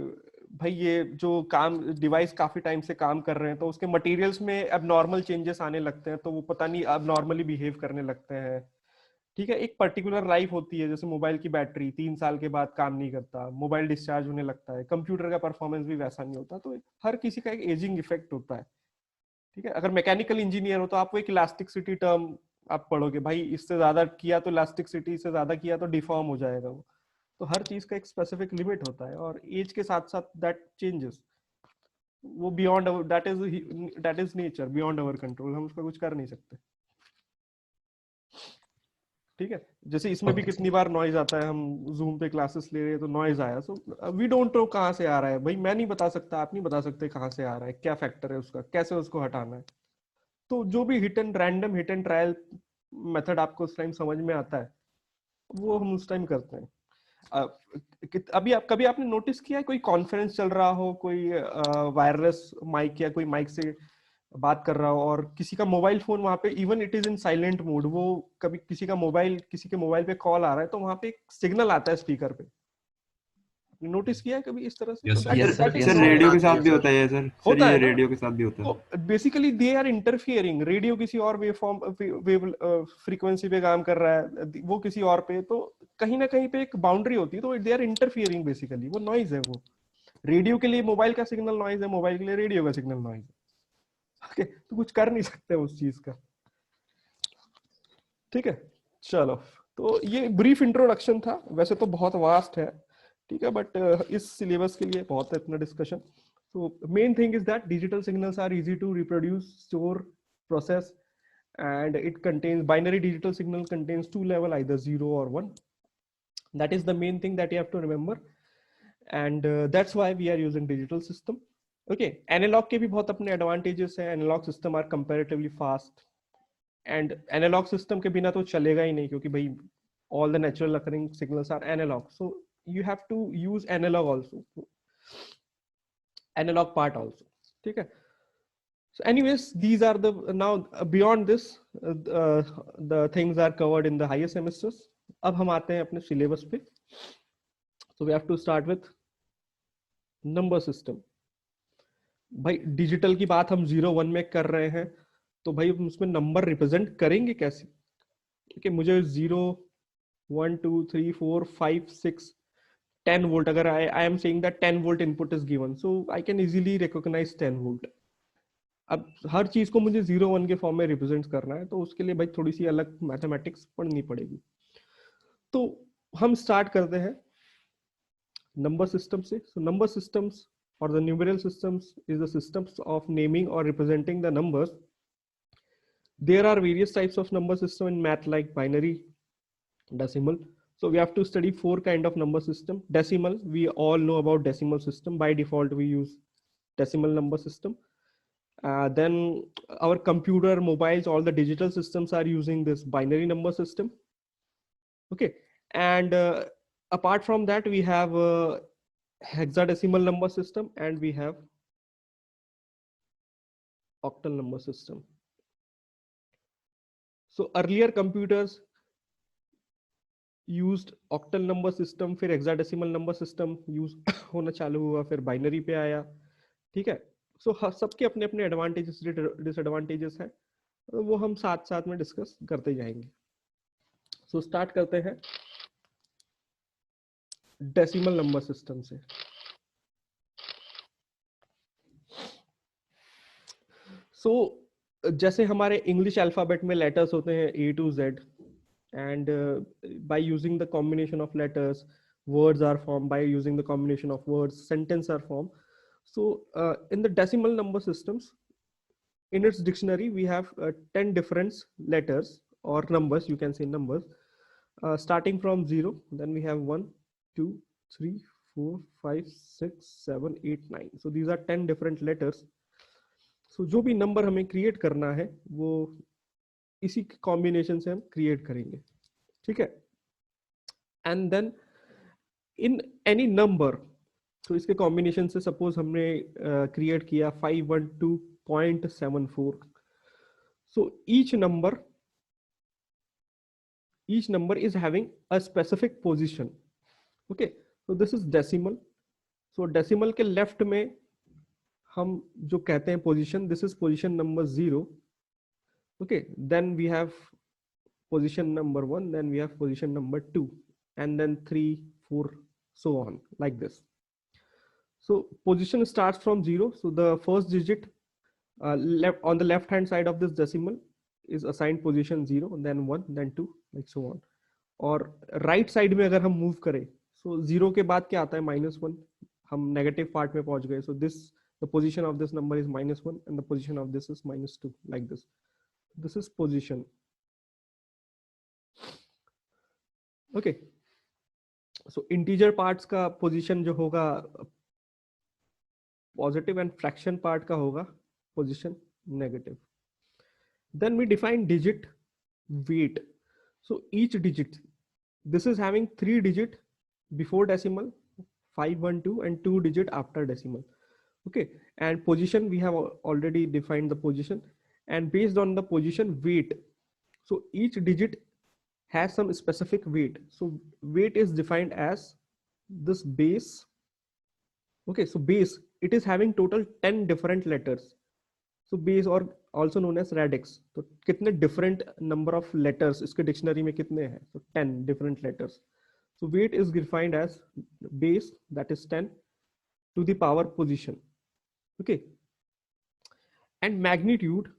भाई ये जो काम डिवाइस काफी टाइम से काम कर रहे हैं तो उसके मटेरियल्स में अब नॉर्मल चेंजेस आने लगते हैं, तो वो पता नहीं अब नॉर्मली बिहेव करने लगते हैं। ठीक है, एक पर्टिकुलर लाइफ होती है, जैसे मोबाइल की बैटरी 3 साल के बाद काम नहीं करता, मोबाइल डिस्चार्ज होने लगता है, कंप्यूटर का परफॉर्मेंस भी वैसा नहीं होता, तो हर किसी का एक एजिंग इफेक्ट होता है। ठीक है, अगर मैकेनिकल इंजीनियर हो तो आपको एक इलास्टिसिटी टर्म आप पढ़ोगे, भाई इससे ज्यादा किया तो इलास्टिसिटी, से ज्यादा किया तो डिफॉर्म हो जाएगा वो। तो हर चीज का एक स्पेसिफिक लिमिट होता है, और एज के साथ साथ दैट चेंजेस, वो beyond our, that is nature, beyond our control, हम उसका कुछ कर नहीं सकते। ठीक है, जैसे इसमें भी कितनी बार नॉइज आता है, हम जूम पे क्लासेस ले रहे हैं तो नॉइज आया, सो वी डोंट नो कहाँ से आ रहा है, भाई मैं नहीं बता सकता, आप नहीं बता सकते कहाँ से आ रहा है, क्या फैक्टर है उसका, कैसे उसको हटाना है। तो जो भी random hit and trial method आपको उस टाइम समझ में आता है, वो हम उस टाइम करते हैं। अभी कभी आपने नोटिस किया है कोई कॉन्फ्रेंस चल रहा हो, कोई वायरलेस माइक या कोई माइक से बात कर रहा हो, और किसी का मोबाइल फोन वहां पे even it is in silent mode, वो कभी किसी के मोबाइल पे कॉल आ रहा है तो वहां पे एक सिग्नल आता है स्पीकर पे, नोटिस किया है कभी इस तरह से? सर रेडियो के साथ भी होता है सर, होता है, रेडियो के साथ भी होता है। तो basically they are interfering, radio किसी और वेव फ्रीक्वेंसी पे काम कर रहा है, वो किसी और पे, तो कहीं ना कहीं पे एक बाउंड्री होती है, तो दे आर इंटरफियरिंग, बेसिकली वो नॉइज है। वो रेडियो के लिए मोबाइल का सिग्नल नॉइज है, मोबाइल के लिए रेडियो का सिग्नल नॉइज है। ओके, तो कुछ कर नहीं सकते उस चीज का। ठीक है, चलो, तो ये ब्रीफ इंट्रोडक्शन था, वैसे तो बहुत वास्ट है, ठीक है, बट इस सिलेबस के लिए बहुत है इतना discussion. So main thing is that digital signals are easy to reproduce, store, process, and it contains binary digital signal contains 2 level, either 0 or 1. That is the main thing that you have to remember, and that's why we are using digital system. Okay, analog के भी बहुत अपने advantages हैं, analog system are comparatively fast, and analog system के बिना तो चलेगा ही नहीं, क्योंकि भाई all the natural occurring signals are analog, so you have to use analog also, analog part also. ठीक है, so anyways these are the, now beyond this the things are covered in the higher semesters. अब हम आते हैं अपने syllabus पे, so we have to start with number system. भाई digital की बात हम 0-1 में कर रहे हैं, तो भाई उसमें नंबर रिप्रेजेंट करेंगे कैसे? ठीक है, मुझे 0 1 2 3 4 5 6 10 वोल्ट, अगर I am saying that 10 volt input is given, so I can easily recognize 10 volt. अब हर चीज को मुझे 0-1 के फॉर्म में रिप्रेजेंट करना है, तो उसके लिए भाई थोड़ी सी अलग मैथमेटिक्स पढ़नी पड़ेगी। तो हम स्टार्ट करते हैं नंबर सिस्टम से। So number systems or the numeral systems is the systems of naming or representing the numbers. There are various types of number system in math, like binary, decimal, So we have to study 4 kind of number system. Decimal, we all know about decimal system. By default, we use decimal number system. Then our computer, mobiles, all the digital systems are using this binary number system. Okay, and apart from that, we have a hexadecimal number system and we have octal number system. So earlier computers used octal number system, फिर hexadecimal number system use होना चालू हुआ, फिर binary पे आया, ठीक है. So सबके अपने अपने एडवांटेजेस डिसएडवांटेजेस हैं, वो हम साथ साथ में डिस्कस करते जाएंगे. So स्टार्ट करते हैं डेसिमल नंबर सिस्टम से. So जैसे हमारे इंग्लिश अल्फाबेट में लेटर्स होते हैं A to Z, and by using the combination of letters, words are formed. By using the combination of words, sentences are formed. So in the decimal number systems, in its dictionary, we have 10 different letters or numbers, you can say numbers, starting from 0. Then we have 1, 2, 3, 4, 5, 6, 7, 8, 9. So these are 10 different letters. So जो भी number हमें create करना है वो इसी combination से हम create करेंगे, ठीक है. And then in any number, तो इसके कॉम्बिनेशन से सपोज हमने क्रिएट किया 512.74. So each number is having a specific position. Okay, so this is decimal. So decimal के लेफ्ट में हम जो कहते हैं position, this is position number 0. okay, then we have position number 1, then we have position number 2, and then 3, 4, so on, like this. So position starts from 0. So the first digit left on the left hand side of this decimal is assigned position 0, then 1, then 2, like so on. और right side में अगर हम move करें, so 0 के बाद क्या आता है -1, हम negative part में पहुंच गए. So this, the position of this number is -1 and the position of this is -2, like this. This is position. Okay, so integer parts का position जो होगा positive and fraction part का होगा position negative. Then we define digit weight. So each digit, this is having 3 digit before decimal, 512, and 2 digit after decimal. Okay, and position, we have already defined the position. And based on the position, weight. So each digit has some specific weight. So weight is defined as this base. Okay, so base, it is having total 10 different letters. So base, or also known as radix. So कितने different number of letters इसके dictionary में कितने हैं? So 10 different letters. So weight is defined as base, that is 10, to the power position. Okay, and magnitude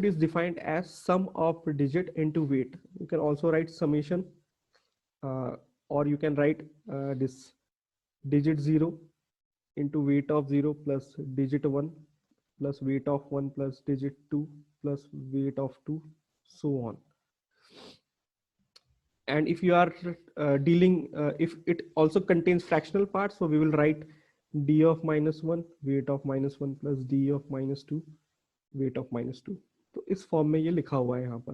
is defined as sum of digit into weight. You can also write summation, or you can write this digit 0 into weight of 0 plus digit 1 plus weight of 1 plus digit 2 plus weight of 2, so on. And if you are dealing, if it also contains fractional parts, so we will write d of -1, weight of -1 plus d of -2, weight of -2. तो इस form में ये लिखा हुआ है यहाँ पर.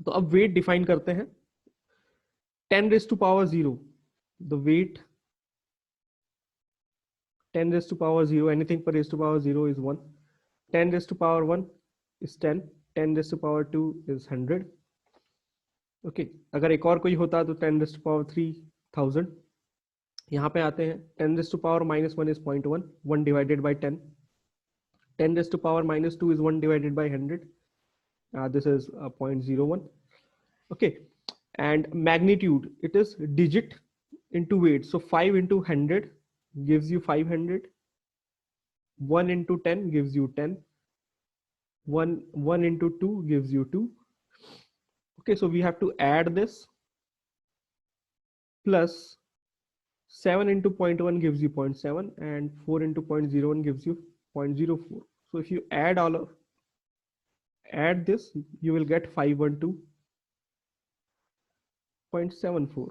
तो अब वेट डिफाइन करते हैं. 10 raised to power 0, the weight 10 raised to power 0, anything per raised to power 0 is 1. 10 raised to power 1 is 10. 10 raised to power 2 is 100. Okay, अगर एक और कोई होता तो 10 raised to power 3000. यहाँ पे आते हैं. 10 raised to power -1 is 0.1, 1 divided by 10. 10 raised to power -2 is 1 divided by 100. This is 0.01. Okay, and magnitude, it is digit into weight. So 5 into 100 gives you 500. 1 into 10 gives you 10. 1 into 2 gives you 2. Okay, so we have to add this, plus 7 into 0.1 gives you 0.7, and 4 into 0.01 gives you 0.04. So if you add this, you will get 512. 0.74।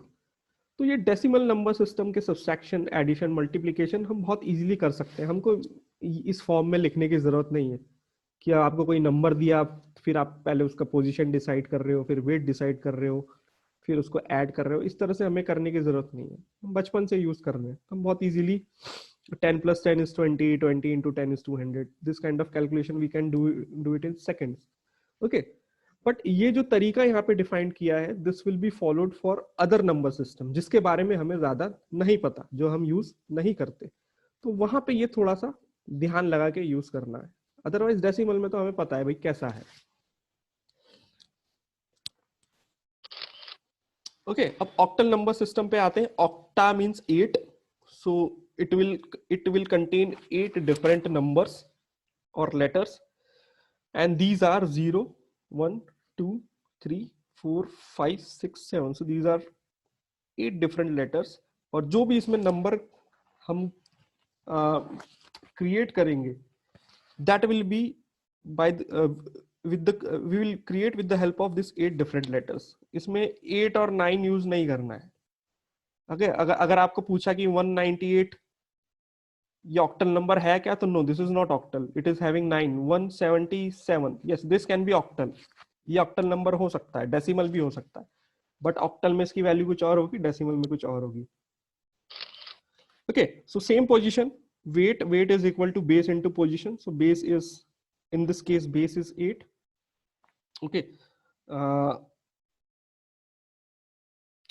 तो ये decimal number system के subtraction, addition, multiplication हम बहुत easily कर सकते हैं। हमको इस फॉर्म में लिखने की जरूरत नहीं है कि आपको कोई नंबर दिया, फिर आप पहले उसका पोजीशन डिसाइड कर रहे हो, फिर वेट डिसाइड कर रहे हो, फिर उसको ऐड कर रहे हो। इस तरह से हमें करने की जरूरत नहीं है, हम बचपन से यूज कर रहे हैं। हम बहुत easily 10 + 10 = 20, 20 × 10 = 200, this kind of calculation we can do it in seconds. Okay, but ये जो तरीका यहाँ पे डिफाइन किया है, this will be followed for other number system जिसके बारे में हमें ज्यादा नहीं पता, जो हम यूज नहीं करते। तो वहां पे ये थोड़ा सा ध्यान लगा के यूज करना है। अदरवाइज डेसिमल में तो हमें पता है भाई कैसा है। ओके, अब ऑक्टल नंबर सिस्टम पे आते हैं। Octa means 8, so it will contain 8 different numbers or letters, and these are 0, 1, 2, 3, 4, 5, 6, 7. so these are 8 different letters, और जो भी इसमें नंबर हम क्रिएट करेंगे, that will be by we will create with the help of this 8 different letters. इसमें 8 और 9 use नहीं करना है। ओके, अगर आपको पूछा कि 198 ये ऑक्टल नंबर है क्या, तो no, this is not octal, it is having 9। 177, yes, this can be octal, ये ऑक्टल नंबर हो सकता है, डेसिमल भी हो सकता है, बट ऑक्टल में इसकी वैल्यू कुछ और होगी, डेसिमल में कुछ और होगी। Okay, so same position, weight is equal to base into position, so base is, in this case base is 8. okay,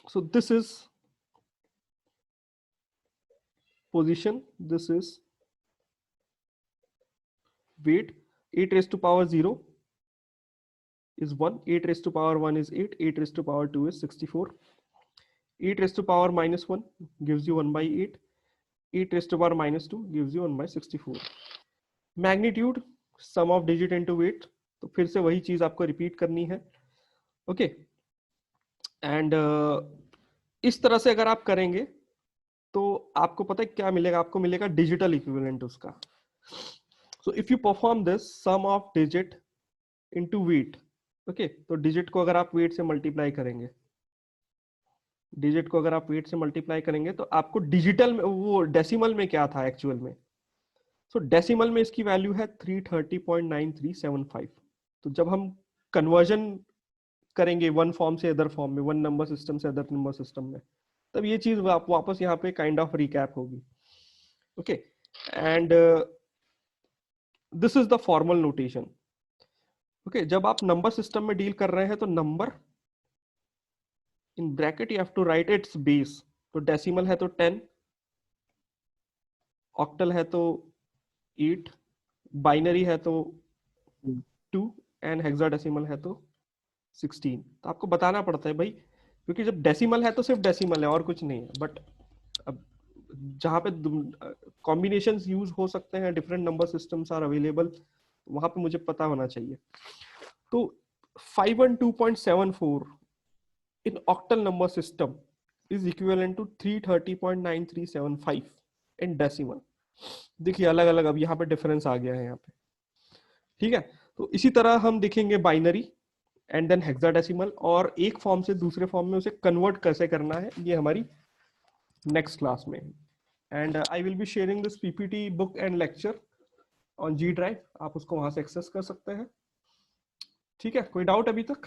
so this is position, this is weight. 8 raised to power 0 is 1, 8 raised to power 1 is 8, 8 raised to power 2 is 64, 8 raised to power -1 gives you 1/8, 8 raised to power -2 gives you 1/64. Magnitude, sum of digit into weight, तो फिर से वही चीज आपको repeat करनी है। Okay, and इस तरह से अगर आप करेंगे तो आपको पता है क्या मिलेगा, आपको मिलेगा डिजिटल इक्विवेलेंट उसका। So if you perform this sum of digit into weight, okay, तो डिजिट को अगर आप वेट से मल्टीप्लाई करेंगे, डिजिट को अगर आप वेट से मल्टीप्लाई करेंगे तो आपको डिजिटल में, वो डेसिमल में क्या था एक्चुअल में, सो डेसिमल में इसकी वैल्यू है 330.9375। तो जब हम कन्वर्जन करेंगे वन फॉर्म से अदर फॉर्म में, वन नंबर सिस्टम से अदर नंबर सिस्टम में, तब ये चीज वापस यहाँ पे काइंड ऑफ रिकैप होगी। Okay, and this is the formal notation. Okay, जब आप नंबर सिस्टम में डील कर रहे हैं तो number in bracket you have to write its base. तो डेसिमल है तो 10, ऑक्टल है तो 8, बाइनरी है तो 2, एंड हेक्साडेसिमल है तो 16। तो आपको बताना पड़ता है भाई, क्योंकि जब डेसिमल है तो सिर्फ डेसिमल है और कुछ नहीं है, बट अब जहाँ पे कॉम्बिनेशंस यूज हो सकते हैं, different number systems are available, वहां पे मुझे पता होना चाहिए। तो 512.74 in octal number system is equivalent to 330.9375 in decimal। देखिए अलग अलग अब यहाँ पे डिफरेंस आ गया है यहाँ पे, ठीक है। तो इसी तरह हम देखेंगे बाइनरी एंड देन हेक्साडेसिमल, और एक फॉर्म से दूसरे फॉर्म में उसे कन्वर्ट कैसे करना है, ये हमारी नेक्स्ट क्लास में। And I will be sharing this PPT book and lecture on G drive, आप उसको वहां से एक्सेस कर सकते हैं, ठीक है। कोई डाउट अभी तक?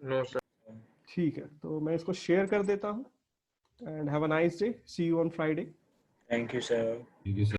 No sir. ठीक है, तो मैं इसको शेयर कर देता हूँ, and have a nice day, see you on Friday. Thank you sir.